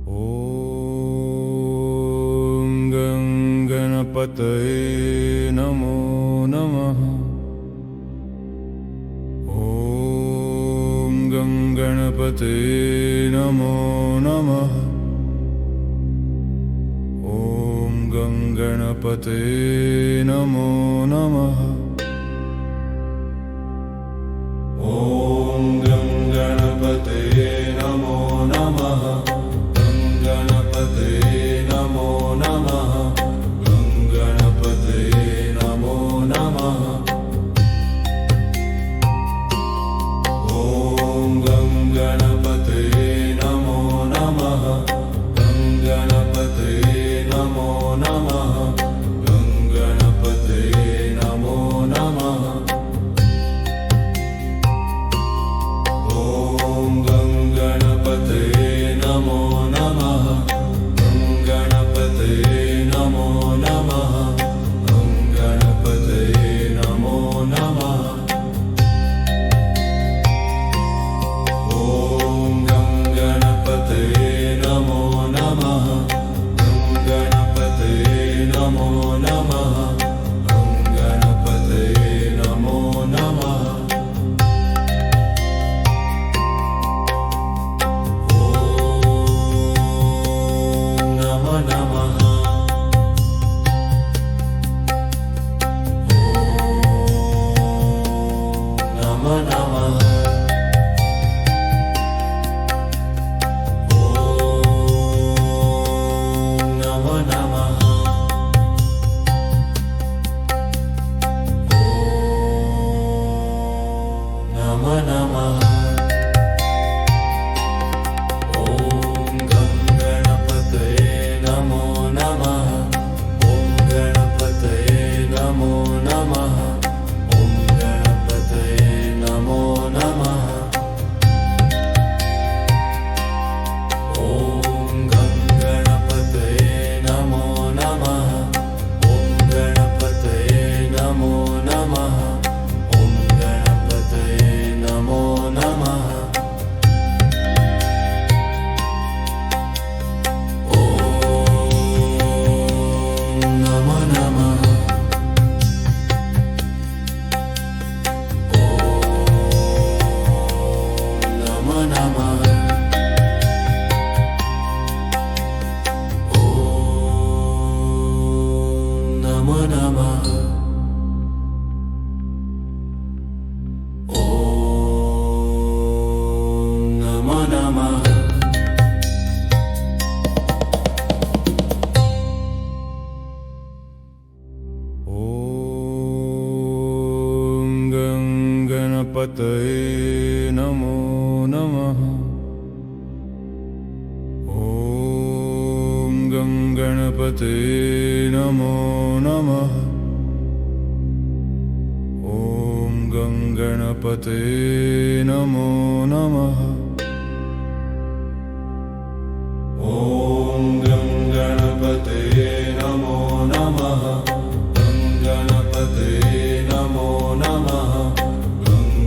ॐ गणपतये नमो नमः। ॐ गणपतये नमो नमः। ॐ गणपतये नमो नमः। ॐ गणपतये नमो नमः। गणपतये नमो नमः। गणपतये नमो नमः। ॐ गणपतये नमो नमः। गणपतये नमो नमः। गणपतये नमो नमः। ॐ गणपतये नमो नमः। गणपतये नमो नमः। गणपतये नमो नमः। ॐ गणपतये नमो नमः। गणपतये नमो नमः। गणपतये नमो नमः। गणपतये नमो नमः। ॐ गणपतये नमो नमः। ॐ गणपतये नमो नमः। ॐ गणपतये नमो नमः। गणपतये नमो नमः।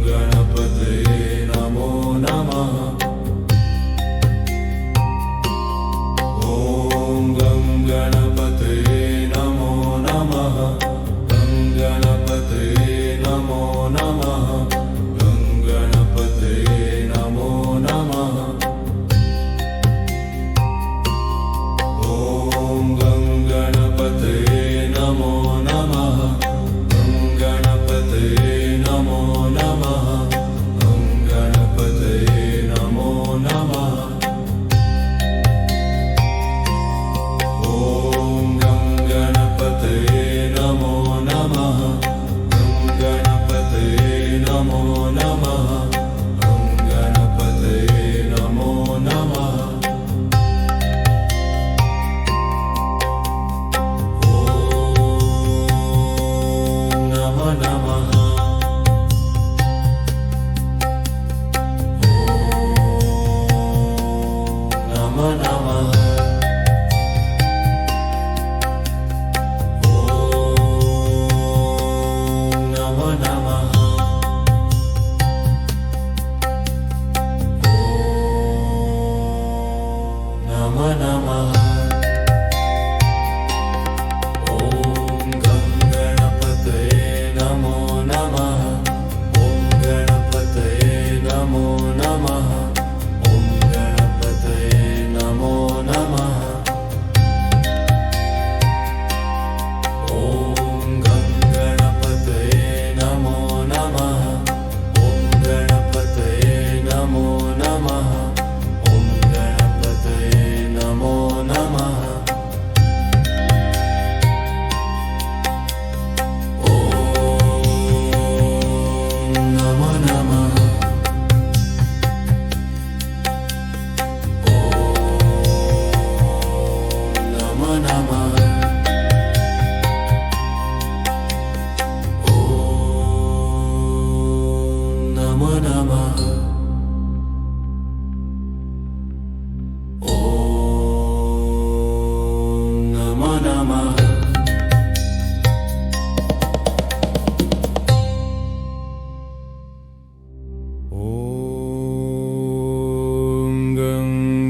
गणपतये नमो नमः। ॐ गणपतये नमो नमः। गणपतये नमो नमः। गणपतये नमो नमः। ॐ गणपतये नमो नमः। गणपतये नमो नमः। गणपतये नमो नमः। ॐ गणपतये नमो नमः। गणपतये नमो नमः। गणपतये नमो नमः। नमः नमः ॐ गं गणपतये नमो नमः ॐ गणपतये नमो नमः ॐ गणपतये नमो नमः ॐ गं गणपतये नमो नमः ॐ गणपतये नमो नमः ॐ गणपतये नमो नमः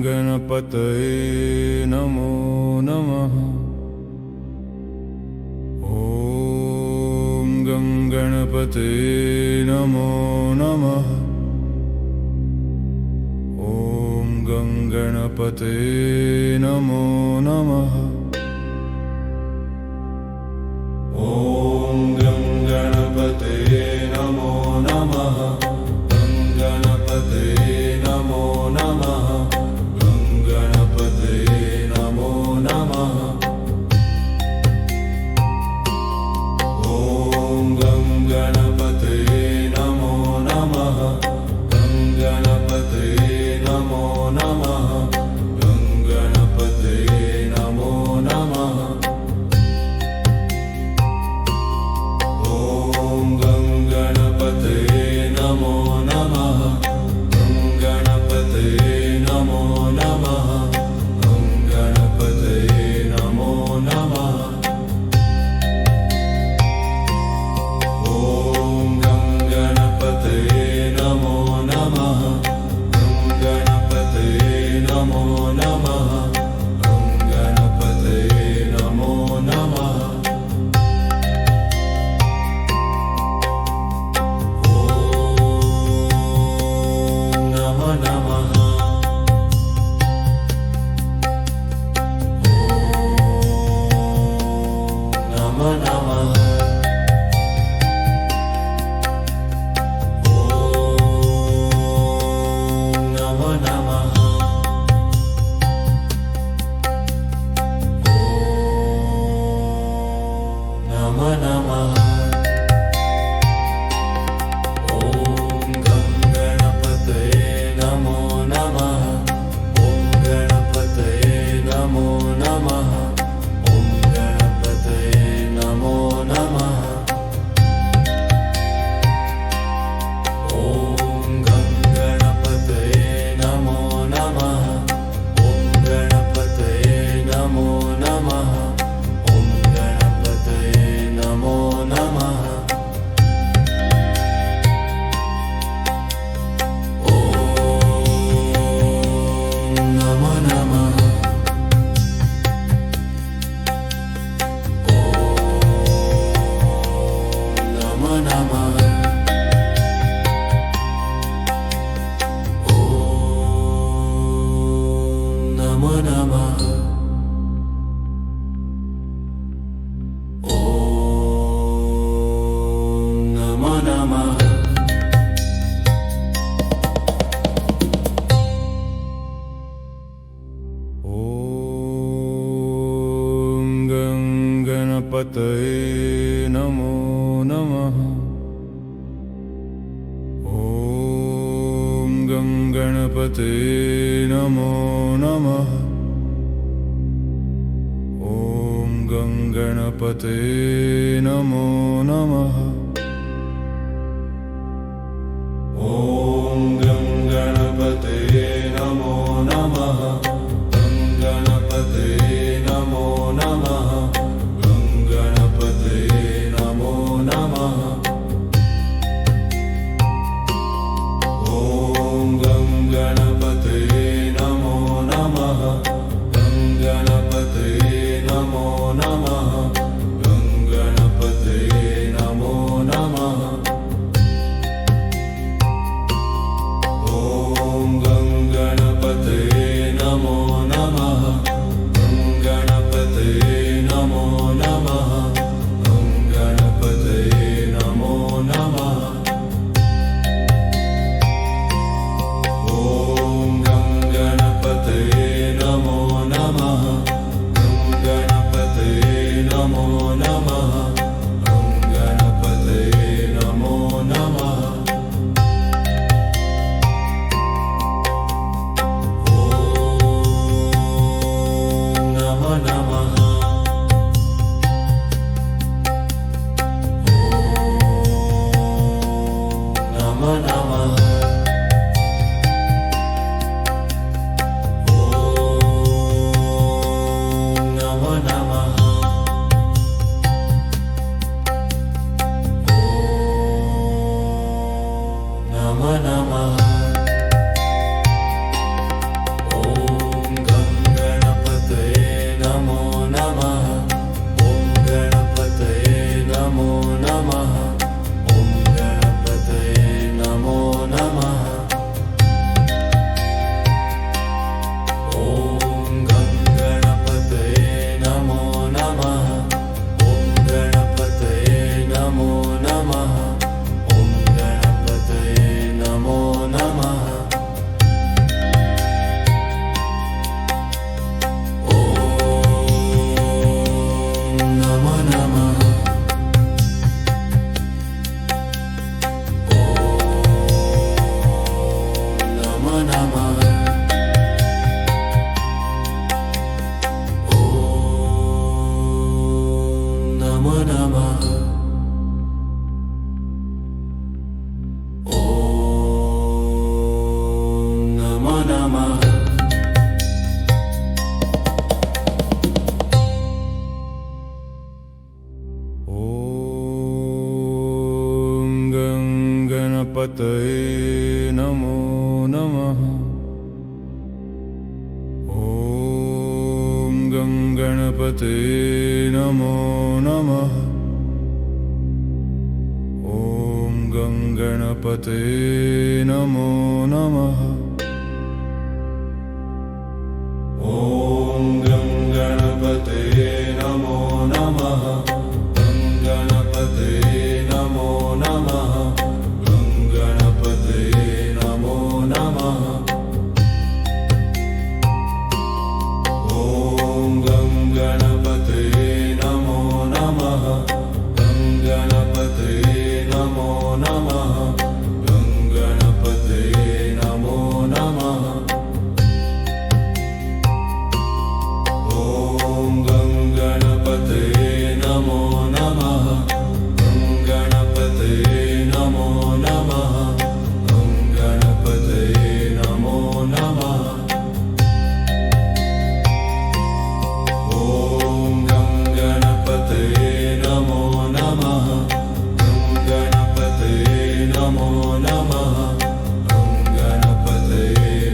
गणपतये नमो नमः ॐ गं गणपतये नमो नमः ॐ गं गणपतये नमो नमः ॐ गं गणपतये नमो नमः गं गणपतये नमो नमः नमो नमः ॐ गं गणपतये नमो नमः गं गणपतये नमो नमः गं गणपतये नमो नमः ॐ गं गणपतये नमो नमः गं गणपतये नमो नमः नमो नमः ॐ गं गणपतये नमो नमः गं गणपतये नमो नमः गं गणपतये नमो नमः गणपतये नमो नमः ॐ गं गणपतये नमो नमः ॐ गं गणपतये नमो नमः ॐ गं गणपतये नमो नमः गं गणपतये नमो नमः गं गणपतये नमो नमः ॐ गं गणपतये नमो नमः गणपते नमो नमः। ॐ गं गणपते नमो नमः। ॐ गं गणपते नमो नमः। गं गणपते नमो नमः। गं गणपते नमो नमः। ॐ गं गणपते नमो नमः। गं गणपते नमो नमः। गं गणपते नमो नमः। ॐ गं गणपते नमो नमः। गं गणपते नमो नमः। गं गणपते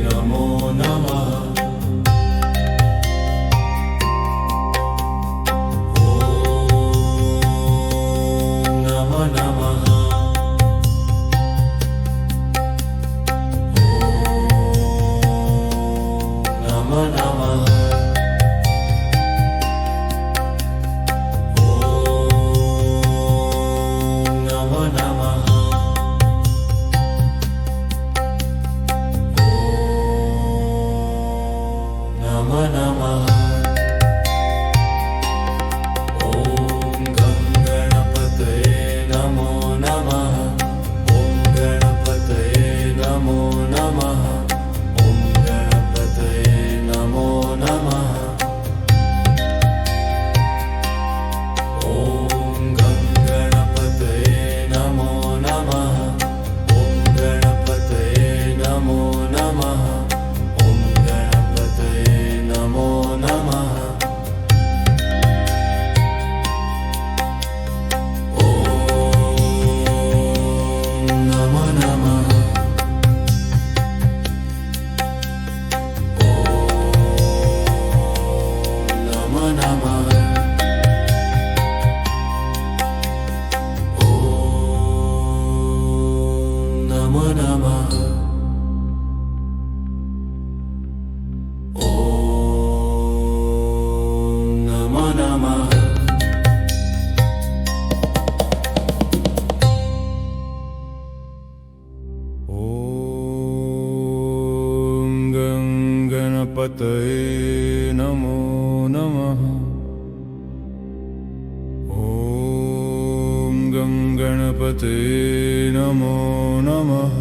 नमो नमः। ॐ गं गणपते नमो नमः। गं गणपते नमो नमः। गं गणपते नमो नमः। गणपतये नमो नमः। ॐ गं गणपते नमो नमः।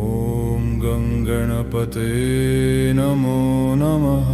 ॐ गं गणपते नमो नमः।